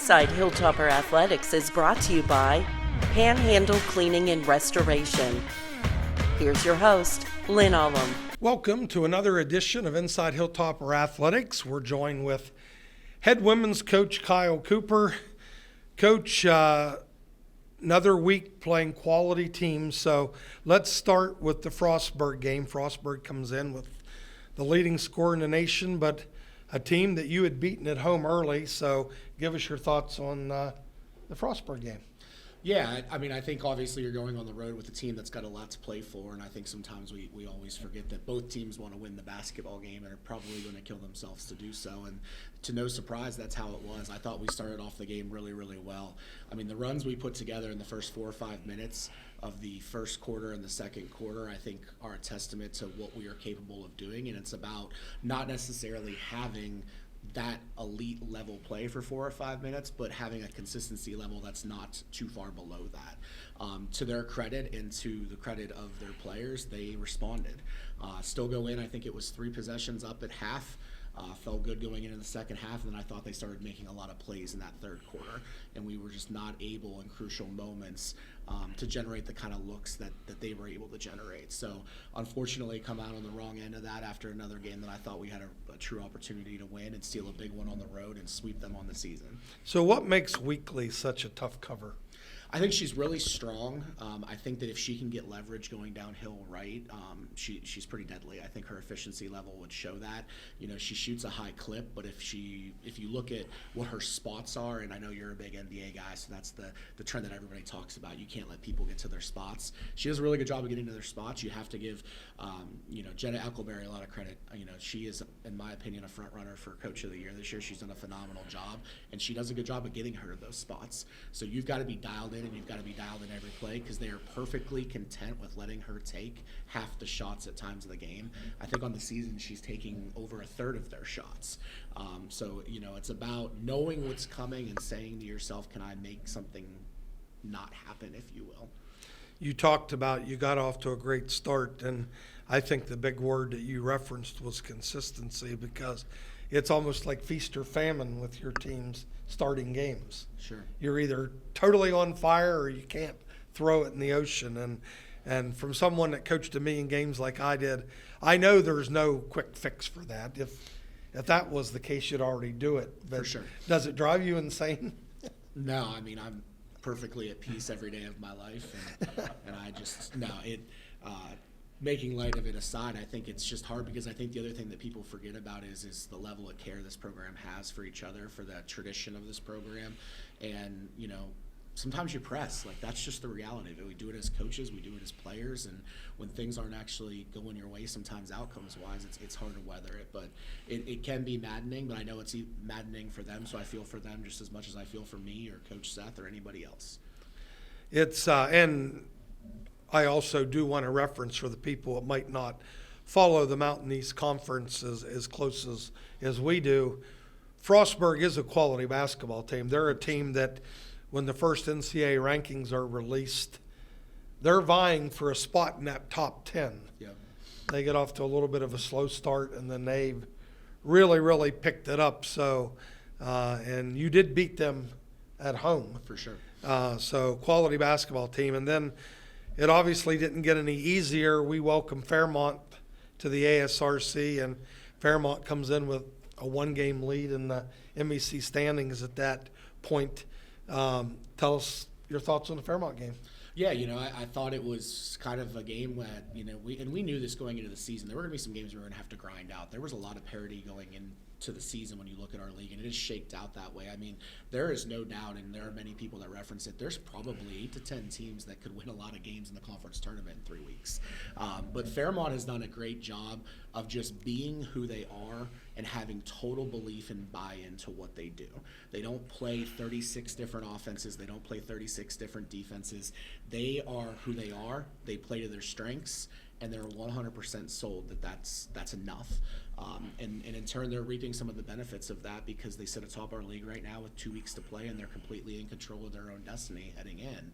Inside Hilltopper Athletics is brought to you by Panhandle Cleaning and Restoration. Here's your host, Lynn. Welcome to another edition of Inside Hilltopper Athletics. We're joined with head women's coach Kyle Cooper. Coach, another week playing quality teams. So let's start with the Frostburg game. Frostburg comes in with the leading scorer in the nation, but a team that you had beaten at home early. So give us your thoughts on the Frostburg game. Yeah, I mean, I think obviously you're going on the road with a team that's got a lot to play for, and I think sometimes we always forget that both teams want to win the basketball game and are probably going to kill themselves to do so, and to no surprise, that's how it was. I thought we started off the game really, really well. I mean, the runs we put together in the first 4 or 5 minutes of the first quarter and the second quarter, I think, are a testament to what we are capable of doing, and it's about not necessarily having that elite level play for 4 or 5 minutes, but having a consistency level that's not too far below that. To their credit and to the credit of their players, they responded. Still go in, I think it was 3 possessions up at half. Felt good going into the second half, and then I thought they started making a lot of plays in that third quarter, and we were just not able in crucial moments to generate the kind of looks that they were able to generate. So unfortunately come out on the wrong end of that after another game that I thought we had a true opportunity to win and steal a big one on the road and sweep them on the season. So what makes Weekly such a tough cover? I think she's really strong. I think that if she can get leverage going downhill right, she's pretty deadly. I think her efficiency level would show that. You know, she shoots a high clip, but if you look at what her spots are, and I know you're a big NBA guy, so that's the trend that everybody talks about. You can't let people get to their spots. She does a really good job of getting to their spots. You have to give, Jenna Eckelberry a lot of credit. She is, in my opinion, a front runner for Coach of the Year this year. She's done a phenomenal job, and she does a good job of getting her to those spots. So you've got to be dialed in, and you've got to be dialed in every play because they are perfectly content with letting her take half the shots at times of the game. I think on the season she's taking over a third of their shots. So it's about knowing what's coming and saying to yourself, can I make something not happen, if you will. You talked about you got off to a great start, and I think the big word that you referenced was consistency, because it's almost like feast or famine with your team's starting games. Sure. You're either totally on fire or you can't throw it in the ocean. And from someone that coached a million games like I did, I know there's no quick fix for that. If that was the case, you'd already do it. But for sure. Does it drive you insane? No, I mean, I'm perfectly at peace every day of my life, and I just making light of it aside, I think it's just hard because I think the other thing that people forget about is the level of care this program has for each other, for the tradition of this program, and sometimes you press. Like, that's just the reality of it. We do it as coaches, we do it as players, and when things aren't actually going your way, sometimes outcomes-wise, it's hard to weather it. But it can be maddening, but I know it's maddening for them, so I feel for them just as much as I feel for me or Coach Seth or anybody else. It's and I also do want to reference for the people that might not follow the Mountain East Conference as close as we do, Frostburg is a quality basketball team. They're a team that when the first NCAA rankings are released, they're vying for a spot in that top 10. Yeah. They get off to a little bit of a slow start, and then they've really, really picked it up. So, and you did beat them at home. For sure. So quality basketball team. And then it obviously didn't get any easier. We welcome Fairmont to the ASRC, and Fairmont comes in with a 1-game lead in the MEC standings at that point. Tell us your thoughts on the Fairmont game. Yeah, I thought it was kind of a game that, we knew this going into the season. There were going to be some games we were going to have to grind out. There was a lot of parity going into the season when you look at our league, and it is shaped out that way. I mean, there is no doubt, and there are many people that reference it, there's probably 8 to 10 teams that could win a lot of games in the conference tournament in 3 weeks. But Fairmont has done a great job of just being who they are and having total belief and buy-in to what they do. They don't play 36 different offenses. They don't play 36 different defenses. They are who they are. They play to their strengths, and they're 100% sold that that's enough. And in turn, they're reaping some of the benefits of that because they sit atop our league right now with 2 weeks to play, and they're completely in control of their own destiny heading in.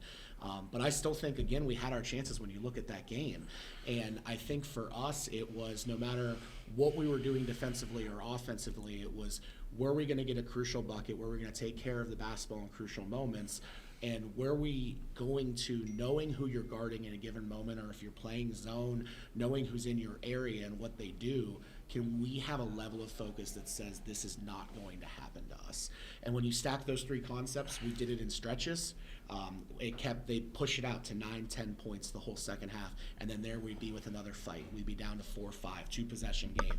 But I still think, again, we had our chances when you look at that game. And I think for us, it was no matter what we were doing defensively or offensively, it was, were we going to get a crucial bucket? Were we going to take care of the basketball in crucial moments? And were we going to, knowing who you're guarding in a given moment, or if you're playing zone, knowing who's in your area and what they do, can we have a level of focus that says this is not going to happen to us? And when you stack those three concepts, we did it in stretches. They push it out to 9-10 points the whole second half, and then there we'd be with another fight. We'd be down to 4-5, 2-possession game,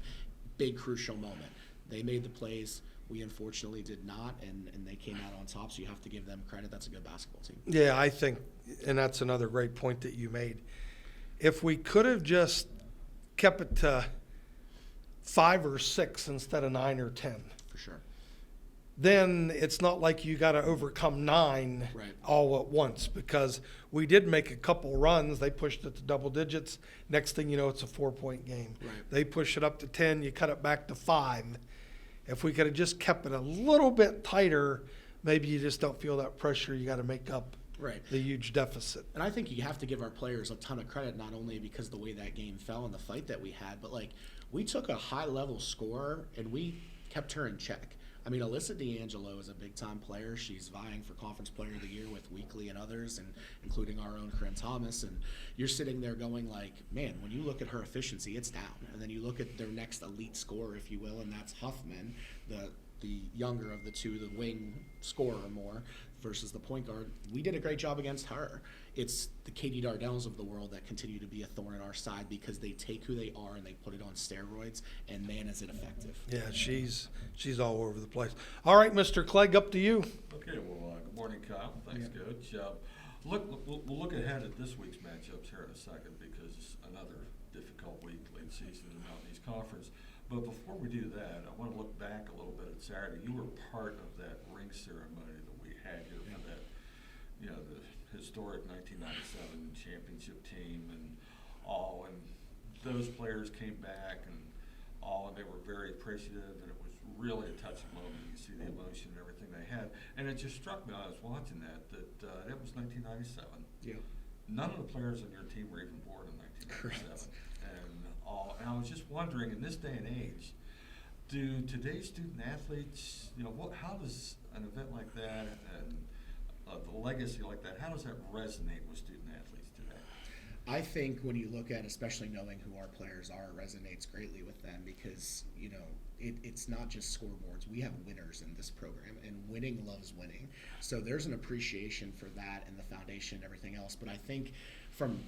big crucial moment. They made the plays. We unfortunately did not, and they came out on top, so you have to give them credit. That's a good basketball team. Yeah, I think, and that's another great point that you made. If we could have just kept it to 5 or 6 instead of 9 or 10. For sure. Then it's not like you got to overcome 9 Right. all at once, because we did make a couple runs. They pushed it to double digits. Next thing you know, it's a 4-point game. Right. They push it up to 10. You cut it back to 5. If we could have just kept it a little bit tighter, maybe you just don't feel that pressure. You got to make up Right. the huge deficit. And I think you have to give our players a ton of credit, not only because of the way that game fell and the fight that we had, but like we took a high-level scorer and we kept her in check. I mean, Alyssa D'Angelo is a big-time player. She's vying for Conference Player of the Year with Weekly and others, and including our own Corinne Thomas. And you're sitting there going like, man, when you look at her efficiency, it's down. And then you look at their next elite scorer, if you will, and that's Huffman, the younger of the two, the wing scorer more, versus the point guard. We did a great job against her. It's the Katie Dardells of the world that continue to be a thorn in our side because they take who they are and they put it on steroids, and man, is it effective. Yeah, she's all over the place. All right, Mr. Clegg, up to you. Okay, well, good morning, Kyle. Thanks, Coach. We'll look ahead at this week's matchups here in a second, because it's another difficult week, late season in the Mountain East Conference. But before we do that, I want to look back a little bit at Saturday. You were part of that ring ceremony that we had here for that, the historic 1997 championship team and all. And those players came back and they were very appreciative, and it was really a touching moment. You see the emotion and everything they had. And it just struck me when I was watching that it was 1997. Yeah. None of the players on your team were even born in 1997. Correct. And I was just wondering, in this day and age, do today's student athletes, how does an event like that and the legacy like that, how does that resonate with student athletes today? I think when you look at, especially knowing who our players are, it resonates greatly with them because, it's not just scoreboards. We have winners in this program, and winning loves winning. So there's an appreciation for that and the foundation and everything else. But I think from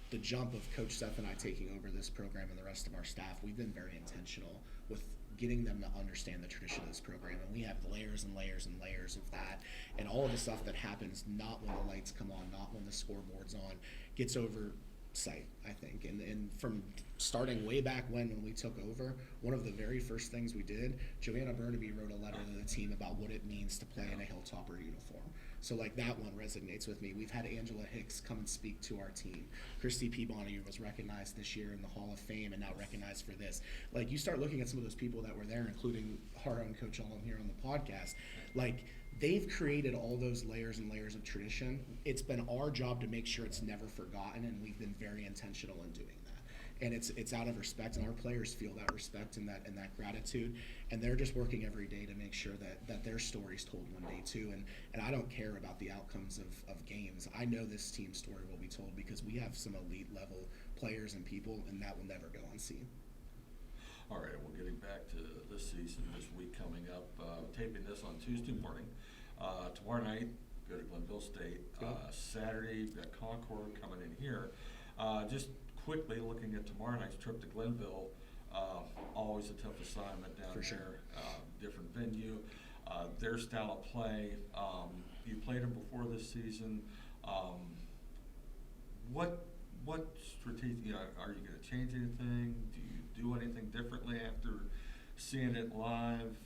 the jump of Coach Seth and I taking over this program and the rest of our staff, we've been very intentional with getting them to understand the tradition of this program. And we have layers and layers and layers of that. And all of the stuff that happens, not when the lights come on, not when the scoreboard's on, gets oversight, I think. And from starting way back when we took over, one of the very first things we did, Joanna Burnaby wrote a letter to the team about what it means to play in a Hilltopper uniform. So like that one resonates with me. We've had Angela Hicks come and speak to our team. Christy Peabody was recognized this year in the Hall of Fame and now recognized for this. Like you start looking at some of those people that were there, including our own Coach Ullum here on the podcast, like they've created all those layers and layers of tradition. It's been our job to make sure it's never forgotten, and we've been very intentional in doing that. And it's out of respect, and our players feel that respect and that gratitude, and they're just working every day to make sure that their story's told one day too. And I don't care about the outcomes of games. I know this team's story will be told because we have some elite level players and people, and that will never go unseen. All right, well, getting back to this season, this week coming up, taping this on Tuesday morning. Tomorrow night, go to Glenville State. Saturday, we've got Concord coming in here. Just quickly looking at tomorrow night's trip to Glenville, always a tough assignment down For there. sure. Different venue, their style of play. You played them before this season. What strategic? Are you going to change anything? Do you do anything differently after seeing it live?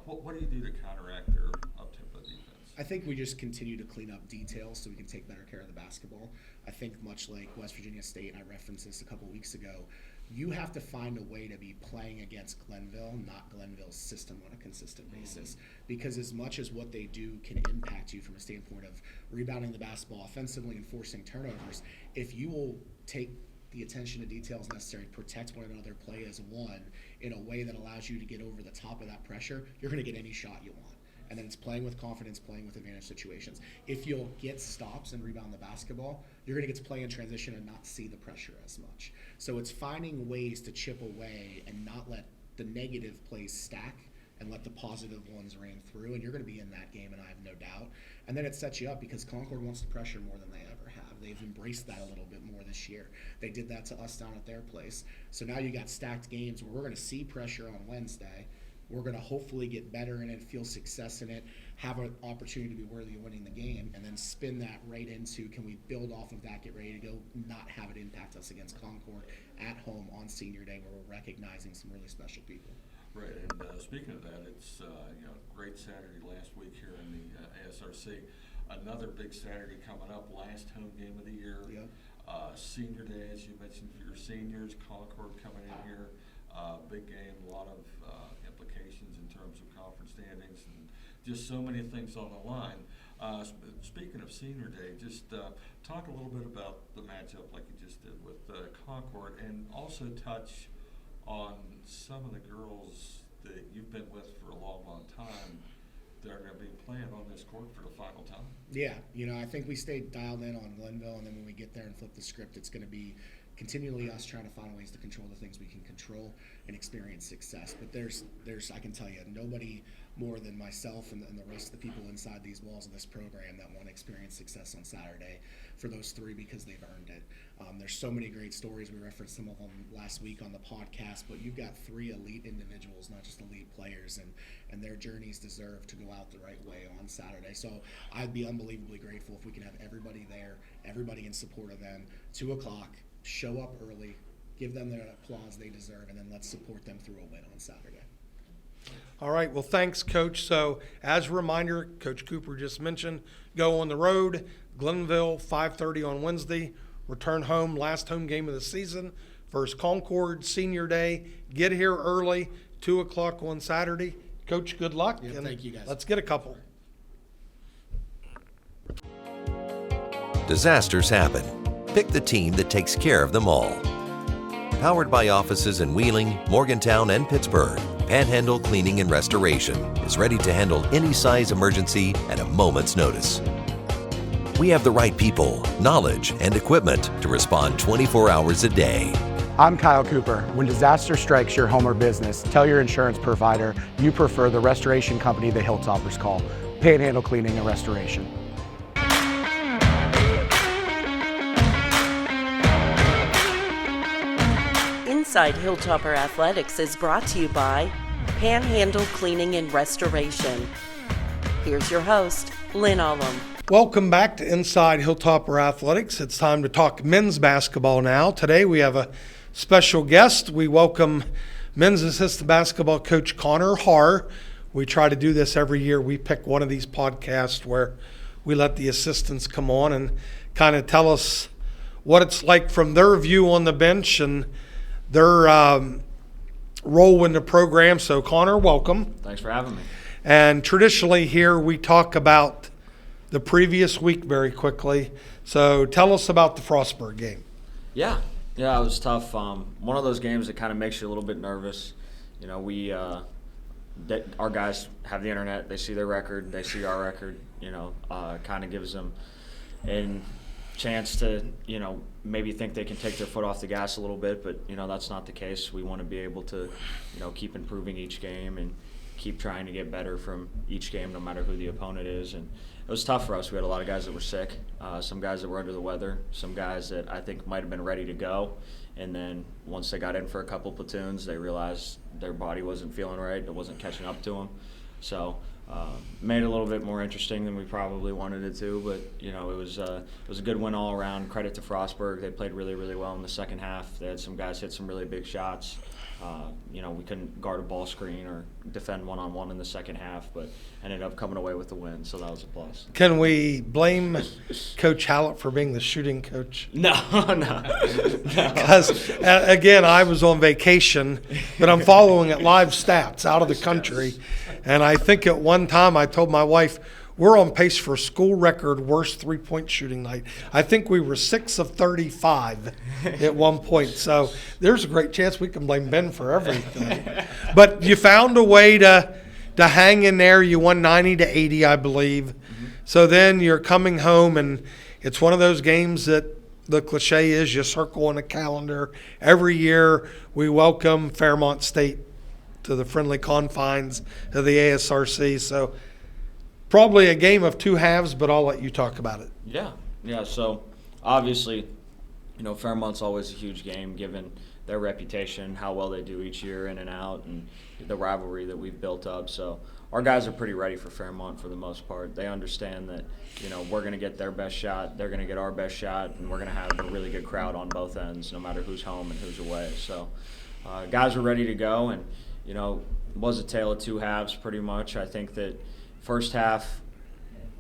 What do you do to counteract their up-tempo defense? I think we just continue to clean up details so we can take better care of the basketball. I think much like West Virginia State, and I referenced this a couple weeks ago, you have to find a way to be playing against Glenville, not Glenville's system on a consistent basis. Because as much as what they do can impact you from a standpoint of rebounding the basketball offensively and forcing turnovers, if you will take the attention to details necessary, protect one another, play as one in a way that allows you to get over the top of that pressure, you're going to get any shot you want. And then it's playing with confidence, playing with advantage situations. If you'll get stops and rebound the basketball, you're going to get to play in transition and not see the pressure as much. So it's finding ways to chip away and not let the negative plays stack and let the positive ones rain through. And you're going to be in that game, and I have no doubt. And then it sets you up because Concord wants to pressure more than they ever have. They've embraced that a little bit more this year. They did that to us down at their place. So now you got stacked games where we're going to see pressure on Wednesday. We're going to hopefully get better in it, feel success in it, have an opportunity to be worthy of winning the game, and then spin that right into, can we build off of that, get ready to go, not have it impact us against Concord at home on Senior Day where we're recognizing some really special people. Right, and speaking of that, it's great Saturday last week here in the ASRC. Another big Saturday coming up, last home game of the year. Yep. Senior Day, as you mentioned, for your seniors, Concord coming in here. Big game, a lot of implications in terms of conference standings and just so many things on the line. Speaking of Senior Day, just talk a little bit about the matchup like you just did with Concord, and also touch on some of the girls that you've been with for a long, long time that are going to be playing on this court for the final time. Yeah, I think we stayed dialed in on Glenville, and then when we get there and flip the script, it's going to be continually us trying to find ways to control the things we can control and experience success. But there's I can tell you, nobody more than myself and the rest of the people inside these walls of this program that want to experience success on Saturday for those three because they've earned it. There's so many great stories. We referenced some of them last week on the podcast, but you've got three elite individuals, not just elite players, and their journeys deserve to go out the right way on Saturday. So I'd be unbelievably grateful if we could have everybody there, everybody in support of them, 2 o'clock, show up early, give them the applause they deserve, and then let's support them through a win on Saturday. All right, well, thanks, Coach. So as a reminder, Coach Cooper just mentioned, go on the road, Glenville, 5:30 on Wednesday, return home, last home game of the season versus Concord, Senior Day. Get here early, 2 o'clock on Saturday. Coach, good luck. Yeah, and thank you, guys. Let's get a couple. Disasters happen. Pick the team that takes care of them all. Powered by offices in Wheeling, Morgantown, and Pittsburgh, Panhandle Cleaning and Restoration is ready to handle any size emergency at a moment's notice. We have the right people, knowledge, and equipment to respond 24 hours a day. I'm Kyle Cooper. When disaster strikes your home or business, tell your insurance provider you prefer the restoration company the Hilltoppers call, Panhandle Cleaning and Restoration. Inside Hilltopper Athletics is brought to you by Panhandle Cleaning and Restoration. Here's your host, Lynn. Welcome back to Inside Hilltopper Athletics. It's time to talk men's basketball now. Today we have a special guest. We welcome men's assistant basketball coach Connor Haar. We try to do this every year. We pick one of these podcasts where we let the assistants come on and kind of tell us what it's like from their view on the bench and their role in the program. So Connor, welcome. Thanks for having me. And traditionally here we talk about the previous week very quickly. So tell us about the Frostburg game. Yeah, it was tough. One of those games that kind of makes you a little bit nervous. We our guys have the internet. They see their record. They see our record. Kind of gives them a chance to, maybe think they can take their foot off the gas a little bit, but, that's not the case. We want to be able to, keep improving each game and keep trying to get better from each game no matter who the opponent is. And it was tough for us. We had a lot of guys that were sick, some guys that were under the weather, some guys that I think might have been ready to go. And then once they got in for a couple platoons, they realized their body wasn't feeling right. It wasn't catching up to them. So made it a little bit more interesting than we probably wanted it to, but it was a good win all around. Credit to Frostburg. They played really, really well in the second half. They had some guys hit some really big shots. We couldn't guard a ball screen or defend one-on-one in the second half, but ended up coming away with the win, so that was a plus. Can we blame Coach Hallett for being the shooting coach? No. Because, again, I was on vacation, but I'm following it live stats out of the country. And I think at one time I told my wife, we're on pace for school record worst three-point shooting night. I think we were 6 of 35 at one point. So there's a great chance we can blame Ben for everything. But you found a way to hang in there. You won 90-80, I believe. Mm-hmm. So then you're coming home, and it's one of those games that the cliche is you circle on a calendar. Every year we welcome Fairmont State to the friendly confines of the ASRC. So probably a game of two halves, but I'll let you talk about it. Yeah. So obviously, Fairmont's always a huge game given their reputation, how well they do each year in and out, and the rivalry that we've built up. So our guys are pretty ready for Fairmont for the most part. They understand that, we're going to get their best shot, they're going to get our best shot, and we're going to have a really good crowd on both ends, no matter who's home and who's away. So guys are ready to go, and, it was a tale of two halves pretty much. I think that first half,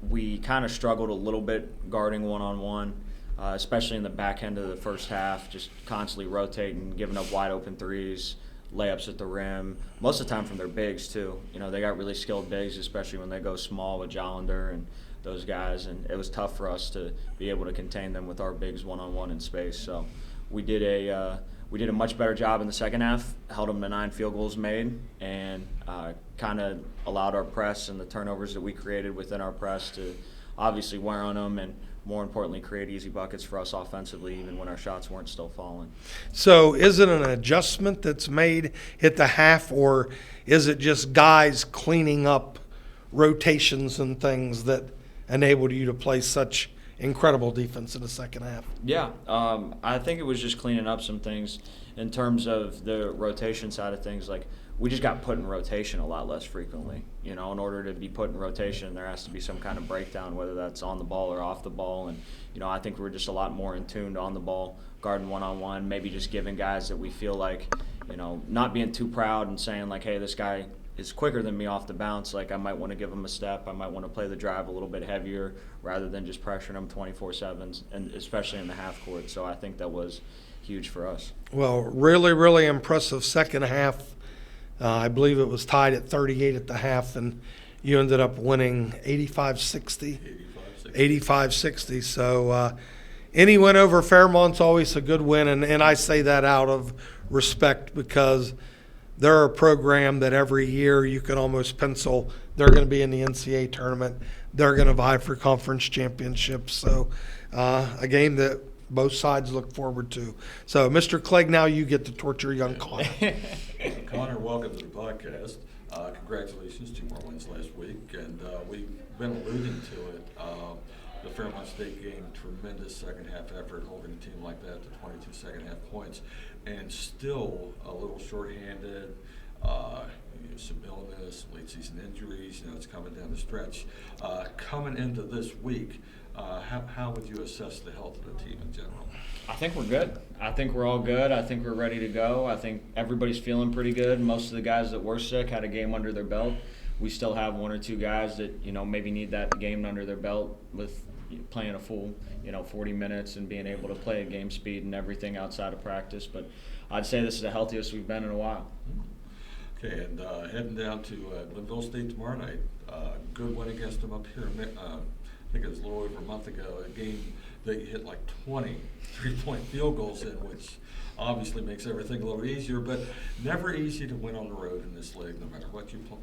we kind of struggled a little bit guarding one-on-one, especially in the back end of the first half, just constantly rotating, giving up wide open threes, layups at the rim, most of the time from their bigs too. They got really skilled bigs, especially when they go small with Jollander and those guys, and it was tough for us to be able to contain them with our bigs one-on-one in space. So we did a much better job in the second half, held them to 9 field goals made, and kind of allowed our press and the turnovers that we created within our press to obviously wear on them and, more importantly, create easy buckets for us offensively even when our shots weren't still falling. So is it an adjustment that's made at the half, or is it just guys cleaning up rotations and things that enabled you to play such incredible defense in the second half? Yeah, I think it was just cleaning up some things in terms of the rotation side of things. Like, we just got put in rotation a lot less frequently. In order to be put in rotation, there has to be some kind of breakdown, whether that's on the ball or off the ball. And, I think we're just a lot more in tune on the ball, guarding one-on-one, maybe just giving guys that we feel like, not being too proud and saying like, hey, this guy is quicker than me off the bounce. Like, I might want to give him a step. I might want to play the drive a little bit heavier rather than just pressuring him 24/7, and especially in the half court. So I think that was huge for us. Well, really, really impressive second half. I believe it was tied at 38 at the half, and you ended up winning 85-60. 85-60. So any win over Fairmont's always a good win, and I say that out of respect because they're a program that every year you can almost pencil they're going to be in the NCAA tournament. They're going to vie for conference championships. So a game that both sides look forward to. So, Mr. Clegg, now you get to torture young Connor. Connor, welcome to the podcast. Congratulations, 2 more wins last week, and we've been alluding to it. The Fairmont State game, tremendous second half effort, holding a team like that to 22 second half points, and still a little shorthanded. Some illness, late season injuries. It's coming down the stretch. Coming into this week, how would you assess the health of the team in general? I think we're good. I think we're all good. I think we're ready to go. I think everybody's feeling pretty good. Most of the guys that were sick had a game under their belt. We still have 1 or 2 guys that maybe need that game under their belt with playing a full 40 minutes and being able to play at game speed and everything outside of practice. But I'd say this is the healthiest we've been in a while. Okay, and heading down to Glenville State tomorrow night. Good win against them up here. I think it was a little over a month ago. A game that you hit like 20 3-point field goals in, which obviously makes everything a little easier. But never easy to win on the road in this league, no matter what no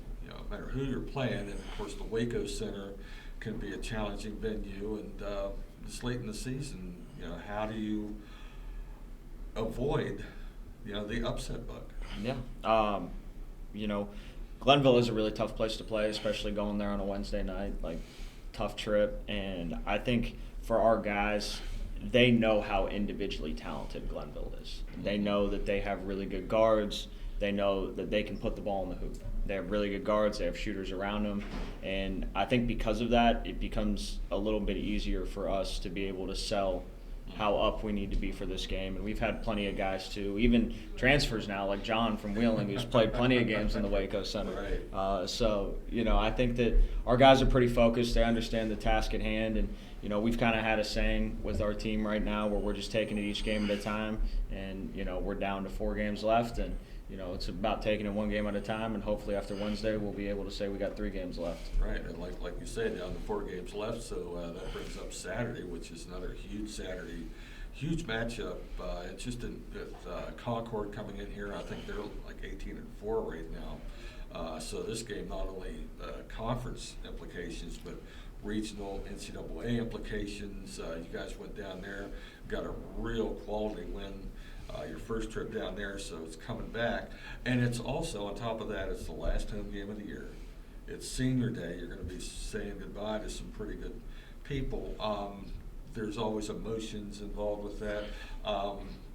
matter who you're playing. And of course, the Waco Center can be a challenging venue. And this late in the season, how do you avoid the upset bug? Yeah. Glenville is a really tough place to play, especially going there on a Wednesday night, tough trip. And I think for our guys, they know how individually talented Glenville is. They know that they have really good guards. They know that they can put the ball in the hoop. They have really good guards. They have shooters around them. And I think because of that, it becomes a little bit easier for us to be able to sell how up we need to be for this game. And we've had plenty of guys too, even transfers now, like John from Wheeling, who's played plenty of games in the Waco Center. Right. So, I think that our guys are pretty focused. They understand the task at hand. And, we've kind of had a saying with our team right now where we're just taking it each game at a time. And, we're down to 4 games left. And, it's about taking it one game at a time, and hopefully after Wednesday we'll be able to say we got 3 games left. Right, and like you said, down to 4 games left, so that brings up Saturday, which is another huge matchup. It's just with Concord coming in here. I think they're like 18-4 right now. So this game not only conference implications, but regional NCAA implications. You guys went down there, got a real quality win. Your first trip down there, so it's coming back. And it's also, on top of that, it's the last home game of the year. It's senior day. You're going to be saying goodbye to some pretty good people. There's always emotions involved with that.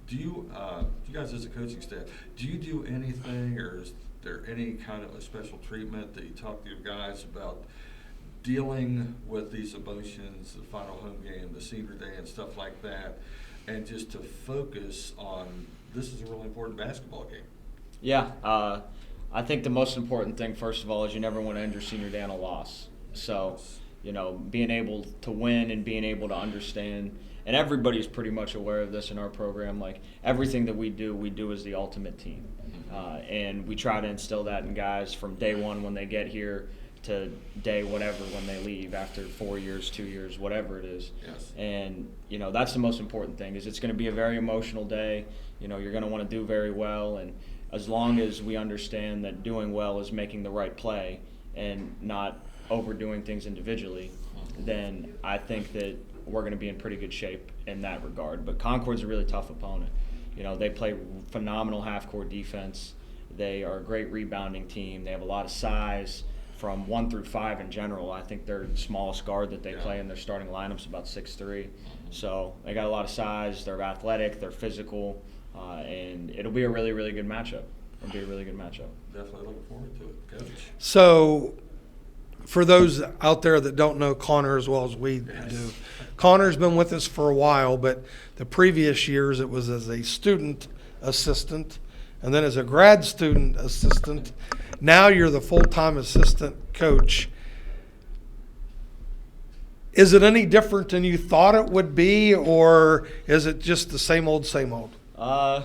Do you guys as a coaching staff, do you do anything, or is there any kind of a special treatment that you talk to your guys about dealing with these emotions, the final home game, the senior day, and stuff like that? And just to focus on, this is a really important basketball game. Yeah, I think the most important thing, first of all, is you never want to end your senior day on a loss. So, being able to win and being able to understand, and everybody's pretty much aware of this in our program, like everything that we do as the ultimate team. And we try to instill that in guys from day one when they get here to day whatever when they leave after 4 years, 2 years, whatever it is. Yes. And that's the most important thing, is it's going to be a very emotional day. You're going to want to do very well, and as long as we understand that doing well is making the right play and not overdoing things individually, then I think that we're going to be in pretty good shape in that regard. But Concord's a really tough opponent. They play phenomenal half-court defense. They are a great rebounding team. They have a lot of size. From 1 through 5 in general, I think they're the smallest guard that they play in their starting lineup's about 6'3". So they got a lot of size. They're athletic. They're physical, and it'll be a really, really good matchup. Definitely looking forward to it, Coach. So, for those out there that don't know Connor as well as we do, Connor's been with us for a while, but the previous years it was as a student assistant, and then as a grad student assistant. Now you're the full-time assistant coach. Is it any different than you thought it would be, or is it just the same old, same old? I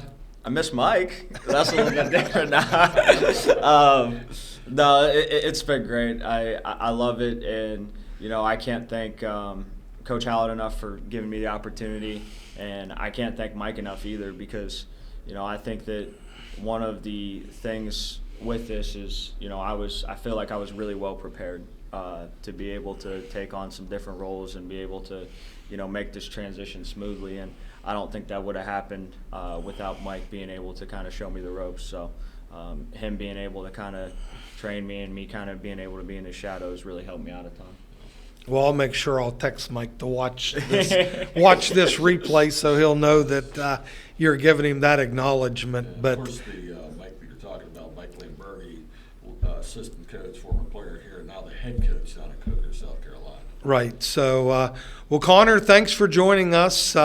miss Mike. That's a little bit different now. No, it's been great. I love it, and I can't thank Coach Hallett enough for giving me the opportunity, and I can't thank Mike enough either, because I think that one of the things with this is, I feel like I was really well prepared to be able to take on some different roles and be able to, make this transition smoothly. And I don't think that would have happened without Mike being able to kind of show me the ropes. So him being able to kind of train me and me kind of being able to be in his shadows really helped me out a ton. Well, I'll make sure I'll text Mike to watch this replay so he'll know that you're giving him that acknowledgement. And but of course, the Mike that you're talking about, Mike Lamberti, assistant coach, former player here, now the head coach down at Coker, South Carolina. Right. So, well, Connor, thanks for joining us.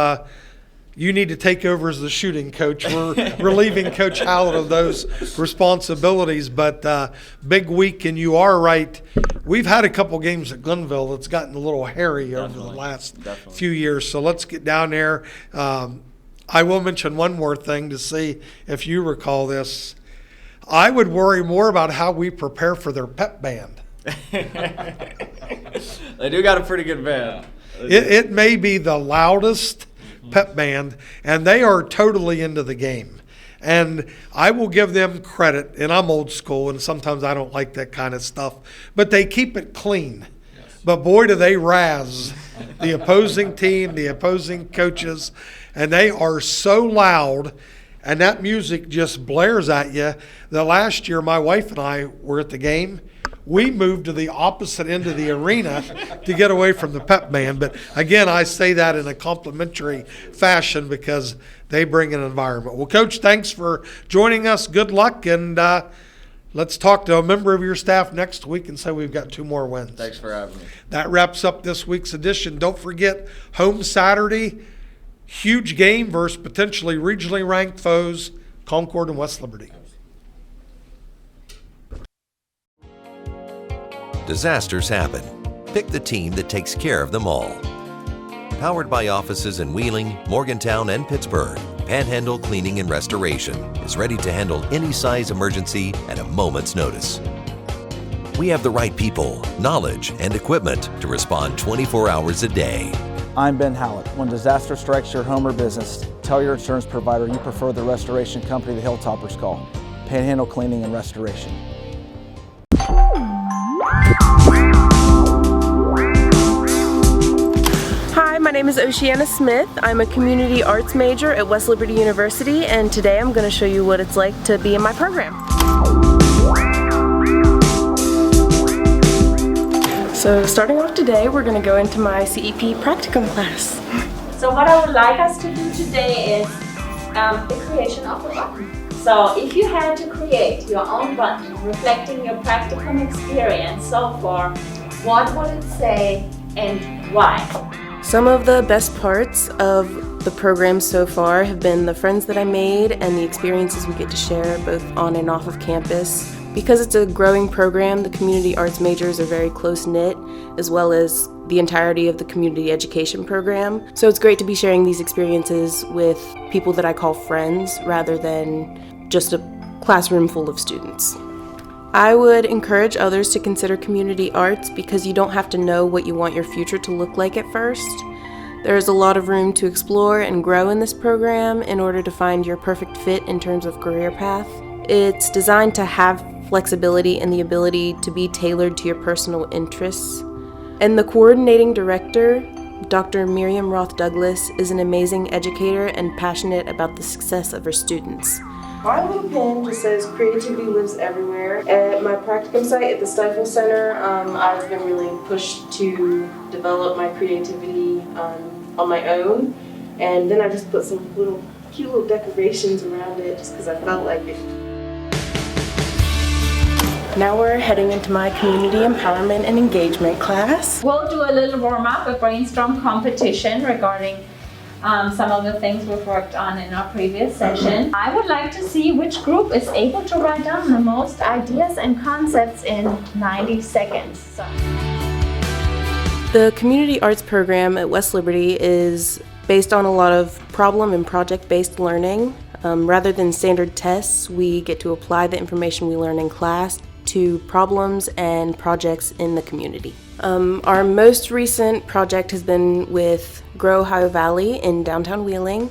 You need to take over as the shooting coach. We're relieving Coach Hallett of those responsibilities, but big week, and you are right. We've had a couple games at Glenville that's gotten a little hairy over the last few years, so let's get down there. I will mention one more thing to see if you recall this. I would worry more about how we prepare for their pep band. They do got a pretty good band. It may be the loudest pep band, and they are totally into the game. And I will give them credit, and I'm old school, and sometimes I don't like that kind of stuff, but they keep it clean. Yes. But boy, do they razz the opposing team, the opposing coaches, and they are so loud, and that music just blares at you. The last year, my wife and I were at the game. We moved to the opposite end of the arena to get away from the pep band. But again, I say that in a complimentary fashion because they bring an environment. Well, Coach, thanks for joining us. Good luck, and let's talk to a member of your staff next week and say we've got 2 more wins. Thanks for having me. That wraps up this week's edition. Don't forget, home Saturday, Huge game versus potentially regionally ranked foes, Concord and West Liberty. Disasters happen. Pick the team that takes care of them all. Powered by offices in Wheeling, Morgantown, and Pittsburgh, Panhandle Cleaning and Restoration is ready to handle any size emergency at a moment's notice. We have the right people, knowledge, and equipment to respond 24 hours a day. I'm Ben Hallett. When disaster strikes your home or business, tell your insurance provider you prefer the restoration company the Hilltoppers call, Panhandle Cleaning and Restoration. Hi, my name is Oceana Smith. I'm a community arts major at West Liberty University, and today I'm going to show you what it's like to be in my program. So starting off today, we're going to go into my CEP practicum class. So what I would like us to do today is the creation of a button. So if you had to create your own button reflecting your practicum experience so far, what would it say and why? Some of the best parts of the program so far have been the friends that I made and the experiences we get to share both on and off of campus. Because it's a growing program, the community arts majors are very close-knit, as well as the entirety of the community education program. So it's great to be sharing these experiences with people that I call friends rather than just a classroom full of students. I would encourage others to consider community arts because you don't have to know what you want your future to look like at first. There is a lot of room to explore and grow in this program in order to find your perfect fit in terms of career path. It's designed to have flexibility and the ability to be tailored to your personal interests. And the coordinating director, Dr. Miriam Roth Douglas, is an amazing educator and passionate about the success of her students. My little pin just says creativity lives everywhere. At my practicum site at the Stifle Center, I've been really pushed to develop my creativity on my own. And then I just put some cute little decorations around it just because I felt like it. Now we're heading into my community empowerment and engagement class. We'll do a little warm-up, a brainstorm competition regarding some of the things we've worked on in our previous session. I would like to see which group is able to write down the most ideas and concepts in 90 seconds. So. The community arts program at West Liberty is based on a lot of problem and project-based learning. Rather than standard tests, we get to apply the information we learn in class to problems and projects in the community. Our most recent project has been with Grow Ohio Valley in downtown Wheeling.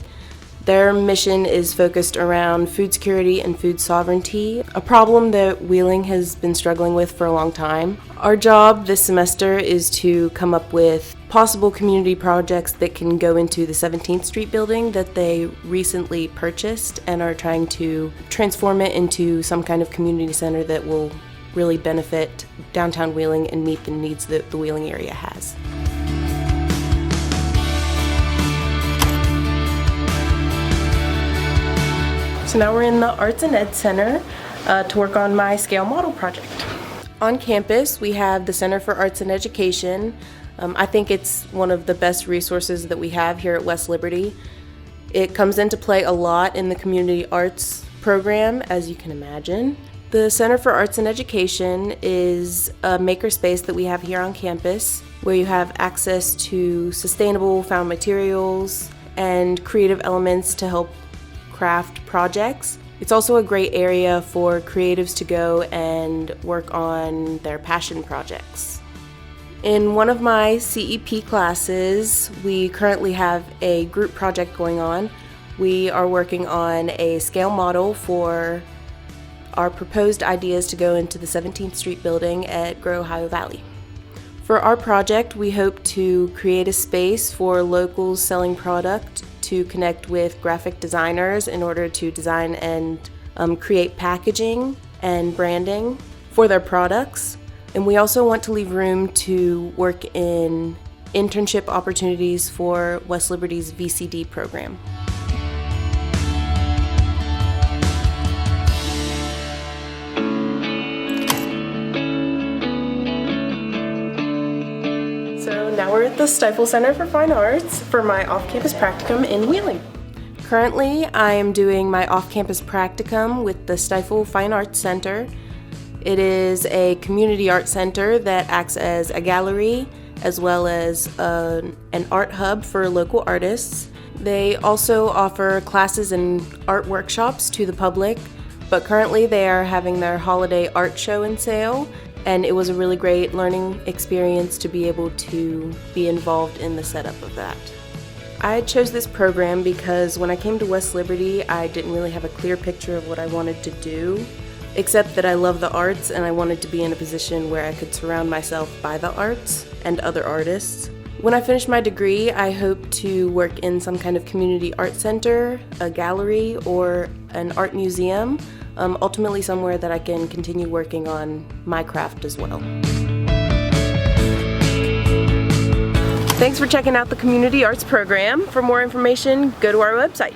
Their mission is focused around food security and food sovereignty, a problem that Wheeling has been struggling with for a long time. Our job this semester is to come up with possible community projects that can go into the 17th Street building that they recently purchased and are trying to transform it into some kind of community center that will really benefit downtown Wheeling and meet the needs that the Wheeling area has. So now we're in the Arts and Ed Center to work on my scale model project. On campus, we have the Center for Arts and Education. I think it's one of the best resources that we have here at West Liberty. It comes into play a lot in the community arts program, as you can imagine. The Center for Arts and Education is a makerspace that we have here on campus where you have access to sustainable found materials and creative elements to help craft projects. It's also a great area for creatives to go and work on their passion projects. In one of my CEP classes, we currently have a group project going on. We are working on a scale model for our proposed ideas to go into the 17th Street building at Grow Ohio Valley. For our project, we hope to create a space for locals selling product to connect with graphic designers in order to design and create packaging and branding for their products. And we also want to leave room to work in internship opportunities for West Liberty's VCD program. So now we're at the Stifel Center for Fine Arts for my off-campus practicum in Wheeling. Currently, I am doing my off-campus practicum with the Stifel Fine Arts Center. It is a community art center that acts as a gallery as well as an art hub for local artists. They also offer classes and art workshops to the public, but currently they are having their holiday art show and sale, and it was a really great learning experience to be able to be involved in the setup of that. I chose this program because when I came to West Liberty, I didn't really have a clear picture of what I wanted to do, except that I love the arts and I wanted to be in a position where I could surround myself by the arts and other artists. When I finish my degree, I hope to work in some kind of community art center, a gallery, or an art museum, ultimately somewhere that I can continue working on my craft as well. Thanks for checking out the Community Arts program. For more information, go to our website.